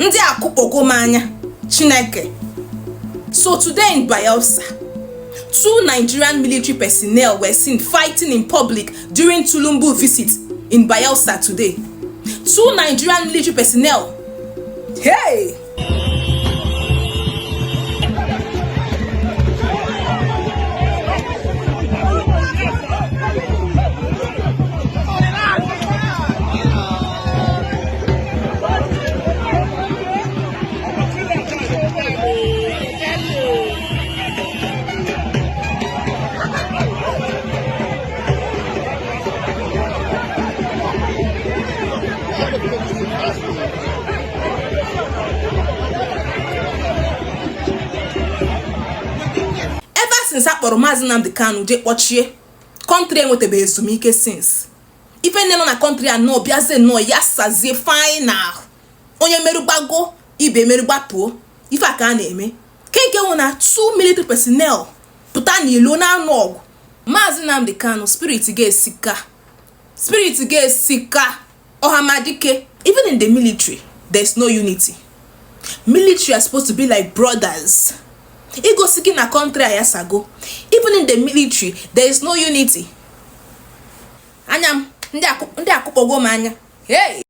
ndị akụkpọgo m anya Chineke. So today in Bayelsa, 2 Nigerian military personnel were seen fighting in public during Tulumbu visit in Bayelsa today. 2 Nigerian military personnel. Hey! Since akpọrọ Maazị Nnamdi Kanu je kpọchie kọntrị enwetabeghị ezumike since ife nne nọ na kọntrị a nọ bịazie nọ ya sazie final onye merụgbago ibe merụgbapụo ife a ka a na-eme kenke nwụ na 2 military personnel pụta n'ilo na-anụ ọgụ. Maazị Nnamdi Kanu spirit ga-esika ọhamadike. Even in the military there's no unity. Military are supposed to be like brothers. Igosiki na country ayasago. Even in the military there is no unity. Anyam ndị akụkpọgo m anya. Hey!